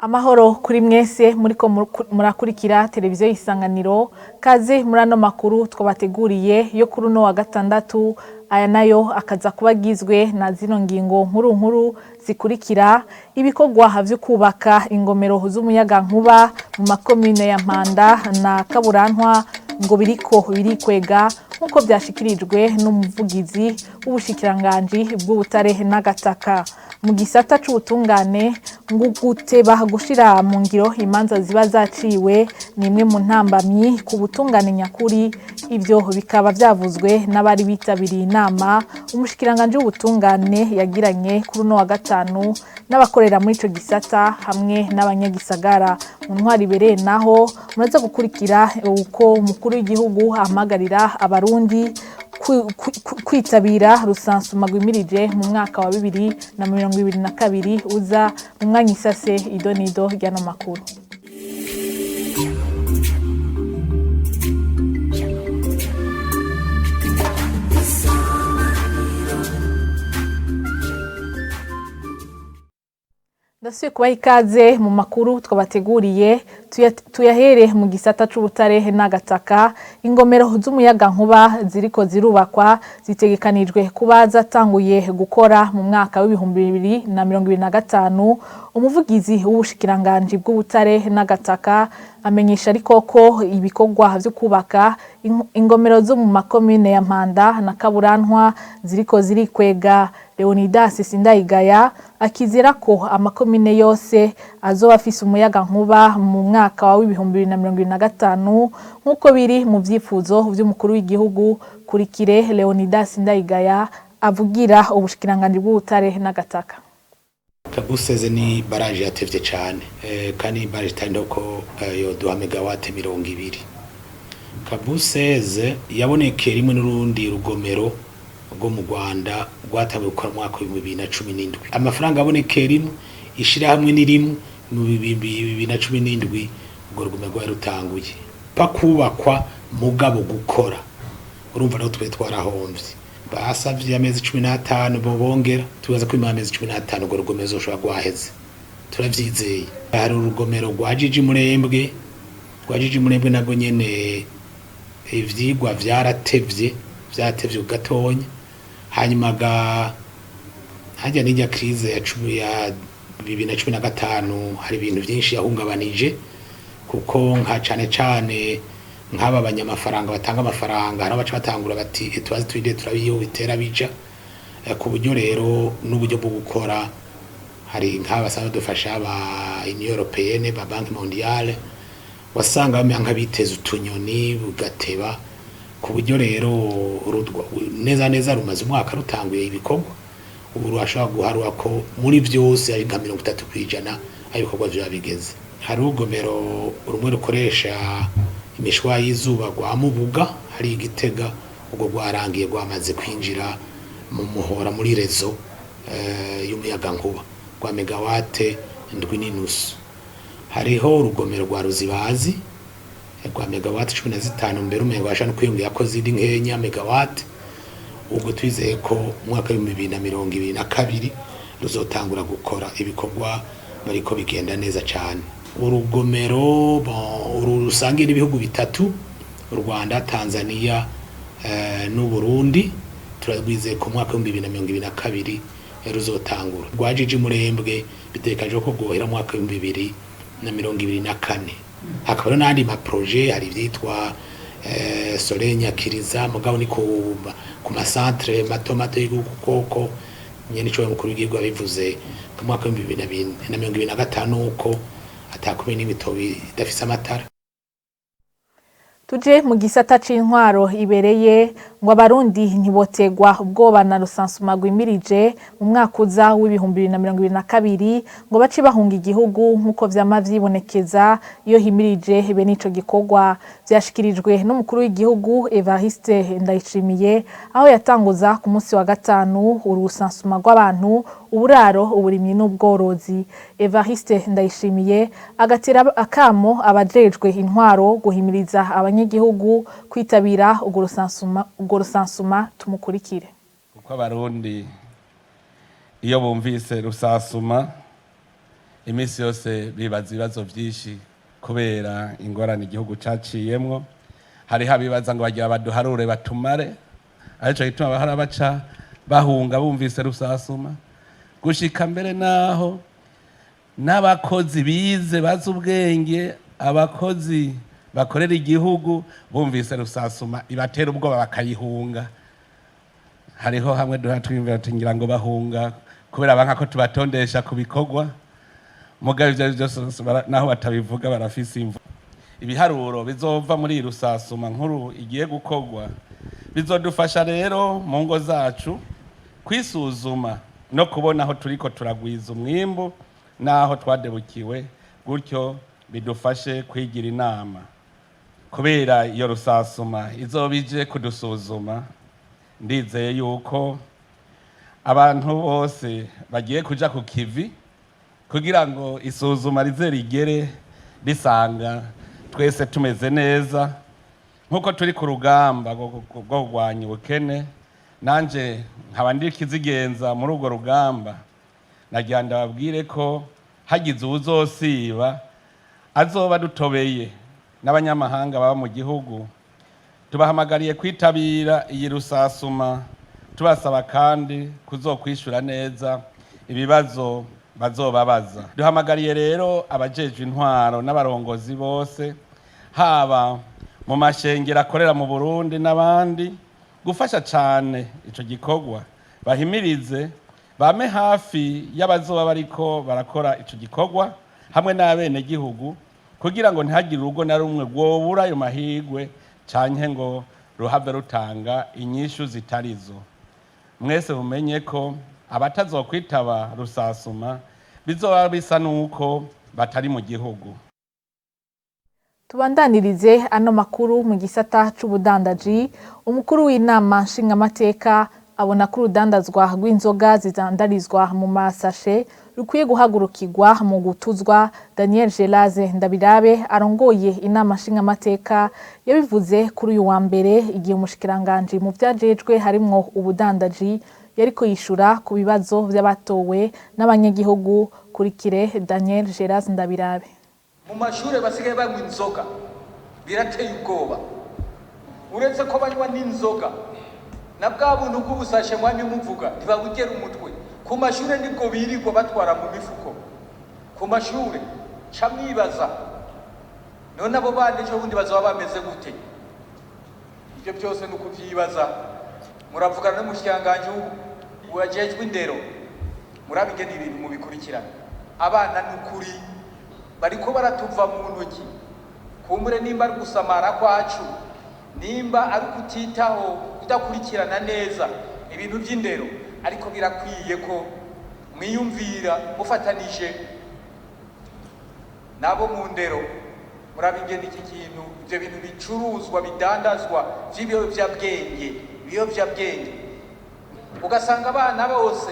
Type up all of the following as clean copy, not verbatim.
Amahoro kuri mwese muriko murakurikira televiziyo Isanganiro, kaze murano makuru twabateguriye yo kuri no wa gatandatu. Aya nayo akaza kubagizwe na zino ngingo nkuru zikurikira: ibikorwa vyo kubaka ingomero z'umuyaga nkuba mu makomine ya Mpanda na Kaburantwa ngo biriko birikwega nkuko byashikirijwe n'umuvugizi w'ubushikiranganje bw'ubutare n'agataka. Mu gisata c'ubutungane ngo guteba gushira mu ngiro imanza ziba zaciwe nimwe mu ntambamyi ku butungane nyakuri. Ivyo bikaba vyavuzwe n'abari bitabiriye inama umushikiranganje w'ubutungane yagiranye kuri no wa gatanu n'abakorera muri ico gisata hamwe n'abanyagisagara. Mu ntwari bereye naho muraza gukurikira uko umukuru w'igihugu ahamagarira abarundi kwitabira rusansuma rwimirije mu mwaka wa 2022 uza mu mwanya isase idonido ryano makuru. Ndasuye kubaha ikaze mu makuru twabateguriye. Tuyahere mu gisata c'ubutare n'agataka. Ingomero z'umuyaga nkuba ziriko zirubakwa zitegekanijwe kuba zatanguye gukora mu mwaka wa 2025. Umuvugizi w'ubushikiranganje bw'ubutare n'agataka amenyesha ariko ko ibikorwa vyo kubaka ingomero zo mu makomine ya Mpanda na Kaburantwa ziriko zirikwega. Leonidas Sindayigaya akizera ko amakomine yose azoba afise umuyaga nkuba mu mwaka wa 2025 nkuko biri mu vyifuzo vy'umukuru w'igihugu. Kurikire Leonidas Sindayigaya avugira ubushikiranganje bw'ubutare n'agataka. Kabuseze ni baraje yatevye cyane kandi baraje tandoko yo 2 megawatt 200. Kabuseze yabonekera rimwe n'urundi rugomero rwo mu Rwanda rwatawe gukora mu mwaka wa 2017. Amafaranga abonekera rimwe ishira hamwe ni rimwe mu 2017 ubwo rugomero rwarutanguye pakubakwa mugabo gukora. Urumva no twe twarahomvye basavye amezi 15 bobongera tubaza ko amezi 15 ngo rugomero zoshobora gwaheze. Turavyizeye hari urugomero rwajiji murembwe nago nyene ivyigwa vyaratevye gatonya. Hanyuma hajya n'ijya crise ya 2015 hari ibintu byinshi yahungabanije kuko nka cane nk'aba banyamafaranga batanga amafaranga hari abaca batangura bati twazi twide turabiyo bitera bija ku buryo rero n'uburyo bwo gukora hari nk'abasanzwe dufasha aba Union Européenne ba Banque Mondiale wasanga bamwe biteza utunyoni bugateba ku buryo rero neza rumaze umwaka rutanguye ibikorwa. Ubu rwashobora guharura ko muri byose ari nka 30% ayikorwa byo bigeze. Hari urugomero rumwe rukoresha imishwa y'izuba rwa Mubuga hari Igitega ubwo rwarangiye rwamaze kwinjira mu muhora muri rezo y'umuyaga nkuba rwa megawatt 7.5. Hariho urugomero rwa Ruzibazi rwa megawatt 15 mbere umengo ashana kwiyongera ko zindi nkenya megawatt. Ubwo twizeye ko mwaka wa 2022 ruzotangura gukora ibikorwa bariko bigenda neza cyane. Urugomero rusangira ibihugu bitatu u Rwanda, Tanzania n'u Burundi. Turagwizeye ko mwaka wa 2022 ruzotangura. Rwajiji murembwe bitekaje ko gohera mwaka wa 2024. Hakaba n'andi ma projet hari vyitwa Soleil Nyakiriza mugabo ni ku masantre matomato y'ugukoko nyene cyo mukuru w'igirwa bivuze ku mwaka wa 2025 uko atakume n'imitobi idafise amatara. Tuje mu gisata c'intwaro ibereye ngo abarundi ntibotegwa ubwoba na rusansuma rwimirije mu mwaka uza w'2022 ngo bace bahunga igihugu nkuko vyama vyibonekeza iyo himirije be nico gikorwa. Vyashikirijwe n'umukuru w'igihugu Evariste Ndayishimiye aho yatanguza ku munsi wa gatanu urusansuma rw'abantu, uburaro, uburimyi n'ubworozi. Evariste Ndayishimiye agatera akamo abajejwe intwaro guhimiriza abanyagihugu kwitabira ubwo rusansuma. Tumukurikire. Kuko abarundi iyo bumvise rusansuma iminsi yose bibaza ibibazo byinshi kubera ingorane igihugu caciyemwo. Hariho abibaza ngo bagira baduharure batumare, arico gituma bahora baca bahunga bumvise rusasuma, gushika mbere naho n'abakozi bize bazi ubwenge, abakozi bakorera igihugu bumvise rusasuma ibatera ubwoba bakayihunga. Hariho hamwe duha twimvira tugira ngo bahunga kubera banka ko tubatondesha ku bikorwa, mugabe ivyo byose naho batabivuga barafise imvu. Ibiharuro bizova muri rusasuma nkuru igiye gukorwa bizodufasha rero mu ngo zacu kwisuzuma no kubona aho turiko turagwiza umwimbu naho twadebukiwe, gutyo bidufashe kwigira inama. Kubera iyo rusasuma izobije kudusuzuma, ndizeye yuko abantu bose bagiye kuja ku kivi kugira ngo isuzuma rize rigere risanga twese tumeze neza nkuko turi ku rugamba rwo kurwanya ubukene. Nanje nkaba ndi kizigenza muri urwo rugamba, nagira ndababwire ko hagize uwuzosiba azoba dutobeye n'abanyamahanga baba mu gihugu. Tubahamagariye kwitabira iyi rusasuma, tubasaba kandi kuzokwishura neza ibibazo bazobabaza. Duhamagariye rero abajejwe intwaro n'abarongozi bose, haba mu mashengero akorera mu Burundi n'abandi, gufasha cane ico gikorwa, bahimirize bame hafi y'abazoba bariko barakora ico gikorwa hamwe n'abene gihugu, kugira ngo ntihagire urugo na rumwe rwobura ayo mahigwe canke ngo ruhave rutanga inyishu zitarizo. Mwese mumenye ko abatazokwitaba rusasuma bizoba bisa nuko batari mu gihugu. Tubandanirize ano makuru mu gisata c'ubudandaji. Umukuru w'inama nshingamateka abona ko urudandazwa rw'inzoga zidandarizwa mu masashe rukwiye guhagurukirwa mu gutuzwa. Daniel Gelaze Ndabirabe arongoye inama nshingamateka yabivuze kuri uyu wa mbere igihe umushikiranganje mu vyajejwe harimwo ubudandaji yariko yishura ku bibazo vy'abatowe n'abanyagihugu. Kurikire Daniel Gelaze Ndabirabe. Mu mashure basigaye banywa inzoga birateye ubwoba, uretse ko banywa n'inzoga na bwa buntu bw'ubusashe mwami muvuga ntibabugera umutwe. Ku mashure nibwo birirwa batwara mu mifuko ku mashure, ca mwibaza none abo bana ejo bundi bazaba bameze gute? Ibyo byose ni ukuvyibaza. Muravugana n'umushikiranganje wajejwe indero, murabigena ibintu mubikurikirana. Abana n'ukuri bariko baratuva mu ntoki, kumbure nimba ari gusamara kwacu, nimba ari kutitaho kudakurikirana neza ibintu by'indero, ariko birakwiye ko mwiyumvira mufatanije nabo mu ndero. Murabigena iki kintu, ibyo bintu bicuruzwa bidandazwa ibiyovyabwenge, ugasanga abana bose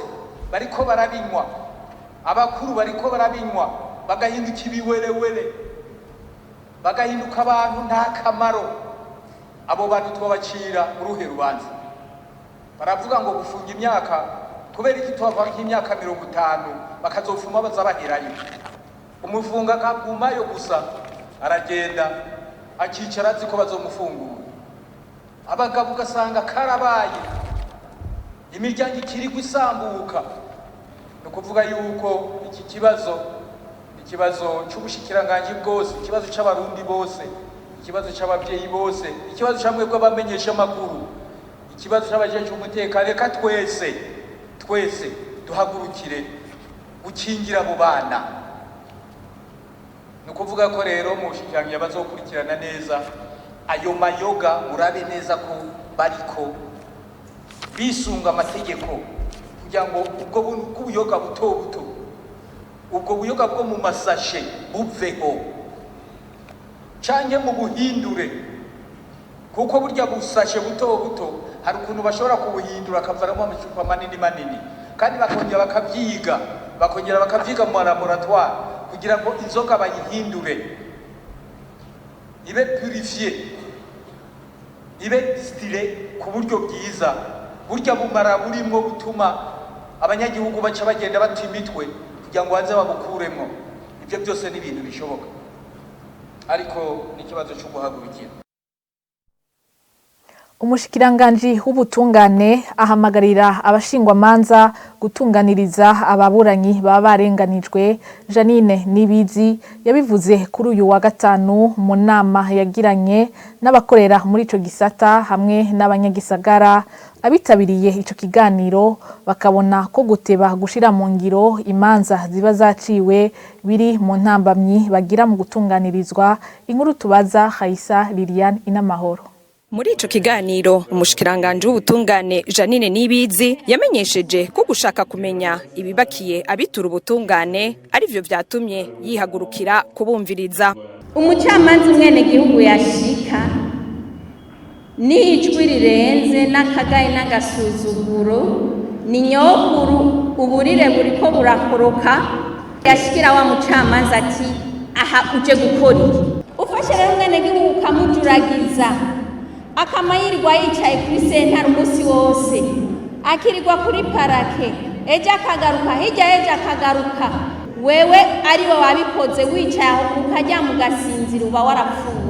bariko barabinywa, abakuru bariko barabinywa, bagahinduka ibiwerewere, bagahinduka abantu nta kamaro. Abo bantu twabacira uruhe rubanza? Baravuga ngo gufunga imyaka, kubera iki twava nk'imyaka 50 bakazofuma baza baherayo. Umufunga kagumayo gusa aragenda akicara azi ko bazomufungura. Abagabo ugasanga karabaye, imiryango ikiri gusambuka. No kuvuga yuko iki kibazo c'ubushikiranganje bwose, ikibazo c'abarundi bose, ikibazo c'abavyeyi bose, ikibazo camwe bw'abamenyesha makuru, ikibazo c'abajeje umutekano, reka twese duhagurukire gukingira abo bana. No kuvuga ko rero mu bushikiranganje bazokurikirana neza ayo mayoga, murabe neza ko bariko bisunga amategeko kugira ngo ubwo buyoga buto ubwo buyoga bwo mu masashe buveho canke mu buhindure, kuko burya busashe buto hari ukuntu bashobora kubuhindura akavaramo amacupa manini kandi bakongera bakavyiga mu laboratoire kugira ngo inzoga bayihindure ibe purifiye, ibe distillé ku buryo bwiza. Burya bumara burimwo butuma abanyagihugu baca bagenda bata imitwe kugira ngo baze babukuremo. ibyo byose ni ibintu bishoboka ariko n'ikibazo cyo guhagurukira. Umushikiranganji w'ubutungane ahamagarira abashingwamanza gutunganiriza ababuranyi baba barenganijwe. Janine Nibizi yabivuze kuri uyu wa gatanu mu nama yagiranye n'abakorera muri ico gisata hamwe n'abanyagisagara. Abitabiriye ico kiganiro bakabona ko guteba gushira mu ngiro imanza ziba zaciwe biri mu ntambamyi bagira mu gutunganirizwa. Inkuru tubaza Haisa Liliane Inamahoro. Muri ico kiganiro umushikiranganje w'ubutungane Janine Nibizi yamenyesheje ko gushaka kumenya ibibakiye abitura ubutungane ari byo vyatumye yihagurukira kubumviriza. Umucamanza umwene gihugu yashika ni ijwi rirenze n'akagaye n'agasuzuguro ni nyokuru uburire buriko burakoroka yashikira wa mucamanza ati aha uje gukora iki. Ufashe rero umwene gihugu ukamujuragiza akamayirwa yicaye kuri sentare umunsi wose akirirwa kuri parake ejo akagaruka hirya ejo akagaruka wewe ariwe wabikoze wicaye aho ukajya mu gasinzira uba warapfuye.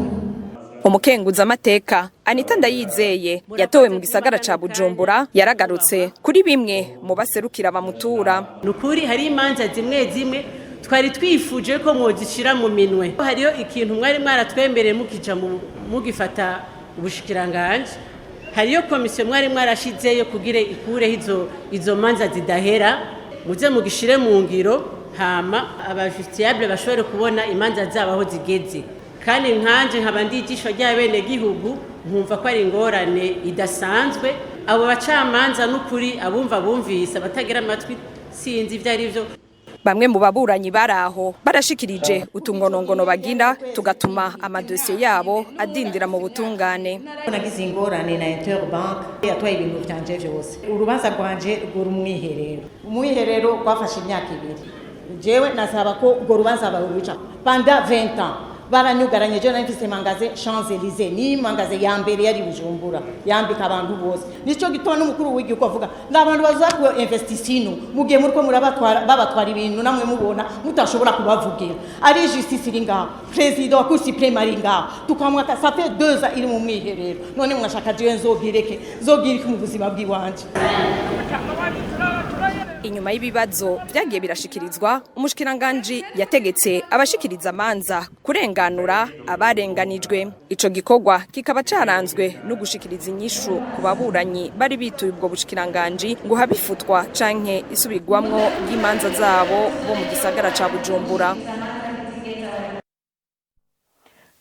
Umukenguza amateka Anita Ndayizeye yatowe mu gisagara ca Bujumbura yaragarutse kuri bimwe mu baserukira bamutura. Nukuri hari imanza zimwe twari twifuje ko mwozishira mu minwe. Hariyo ikintu mwari mwaratwemereye mukija mugifata ubushikiranganje, hariyo komisiyo mwari mwarashizeyo kugira ikureho izo manza zidahera muze mugishire mu ngiro hama abajusticiable bashobore kubona imanza zabo aho zigeze. Kandi nkanje nkaba ndijishwa rya bene gihugu nkumva ko ari ingorane idasanzwe. Abo bacamanza n'ukuri abumva bumvise batagira amatwi sinzi ivyo ari byo. Bamwe mu baburanyi baraho barashikirije utungonongono bagira tugatuma amadosiye yabo adindira mu butungane. Nagize ingorane na Interbank yatwaye ibintu byanje byose. Urubanza rwanje rw'umwiherero. Umwiherero gwafashe imyaka 2. Jewe nasaba ko go rubanza baruca pendant 20 ans. Baranyugaranye je nafise magasin Champs-Élysées ni magasin ya mbere yari Bujumbura yambika abantu bose. Nico gitona umukuru w'igihugu avuga n'abantu bazakuwe investisino mugiye muri ko babatwara ibintu namwe mubona mutashobora kubavugira. Ari justice iri ngaho president wa Cour suprême ari ngaho tukamwaka ça fait 2 ans iri mu mwiherero none mwashaka je zogirike mu buzima bw'iwanje. Inyuma y'ibibazo vyagiye birashikirizwa umushikiranganje yategetse abashikiriza amanza kurenganura abarenganijwe. Ico gikorwa kikaba caranzwe no gushikiriza inyishu ku baburanyi bari bituye ubwo bushikiranganje ngo habifutwa canke isubirwamwo y'imanza zabo bo mu gisagara ca Bujumbura.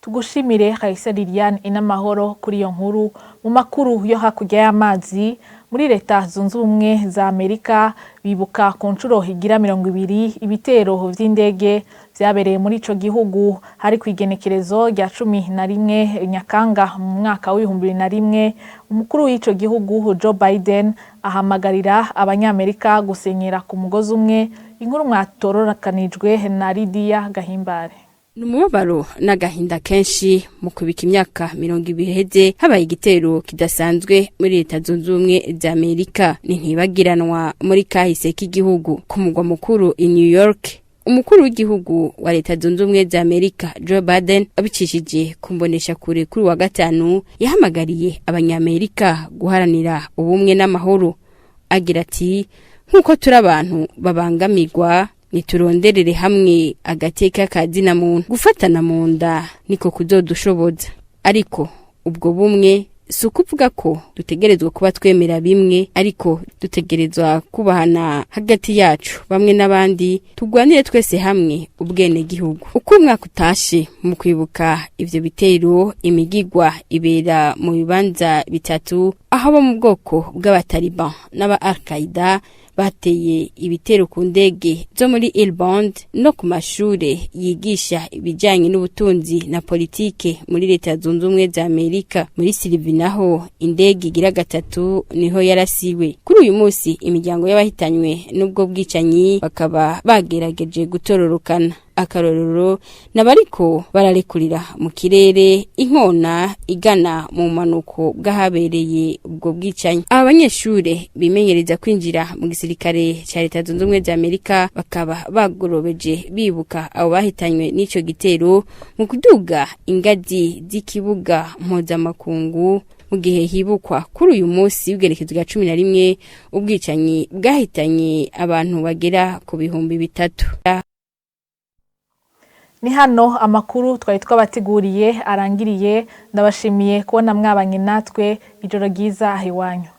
Tugushimire Haisa Liliane Inamahoro kuri iyo nkuru. Mu makuru yo hakurya y'amazi muri leta zunze ubumwe za Amerika bibuka ku nshuro higira 20 ibitero vy'indege vyabereye muri ico gihugu hari kwigenekerezo rya 11 nyakanga mu mwaka wa 2001. Umukuru w'ico gihugu Joe Biden ahamagarira abanyamerika gusenyera ku mugozi umwe. Inkuru mwatororakanijwe na Lydia Gahimbare. Numubabaro n'agahinda kenshi mu kubika imyaka 20 heze habaye igitero kidasanzwe muri leta zunze ubumwe za Amerika ni ntibagiranwa muri kahise k'igihugu ku mugwa mukuru i New York. Umukuru w'igihugu wa leta zunze ubumwe za Amerika Joe Biden abicishije kumbonesha kure kuri wa gatanu yahamagariye abanyamerika guharanira ubumwe n'amahoro agira ati nkuko turi abantu babangamirwa nituronderere hamwe agateka kazina muntu gufatana mu nda niko kuzodushoboza ariko ubwo bumwe sukuvuga ko dutegerezwa kuba twemera bimwe ariko dutegerezwa kubahana hagati yacu bamwe n'abandi tugwanire twese hamwe ubwene gihugu. Uko umwaka utashe mu kwibuka ivyo bitero imigigwa ibera mu bibanza bitatu aho bo mu bwoko bw'abataliban n'aba Al-Qaeda bateye ibitero ku ndege zo muri Irlande no ku mashure yigisha ibijanye n'ubutunzi na politike muri leta zunze ubumwe za Amerika. Muri Sylvie naho indege igira gatatu niho yarasiwe. Kuri uyu munsi imiryango y'abahitanywe n'ubwo bwicanyi bakaba bagerageje gutororokana. akarorero nabariko bararekurira mu kirere inkona igana mu manuko bw'ahabereye ubwo bwicanyi. Aba banyeshure bimenyereza kwinjira mu gisirikare cya Leta Zunze Ubumwe za Amerika bakaba bagorobeje bibuka abo bahitanywe n'ico gitero mu kuduga ingazi z'ikibuga mpuzamakungu mu gihe hibukwa kuri uyu munsi w'igerekezo rya 11 ubwicanyi bwahitanye abantu bagera ku bihumbi 3. Ni hano amakuru twari twabateguriye arangiriye. Ndabashimiye kubona mwabanye natwe. Ijoro ryiza ahiwanyu.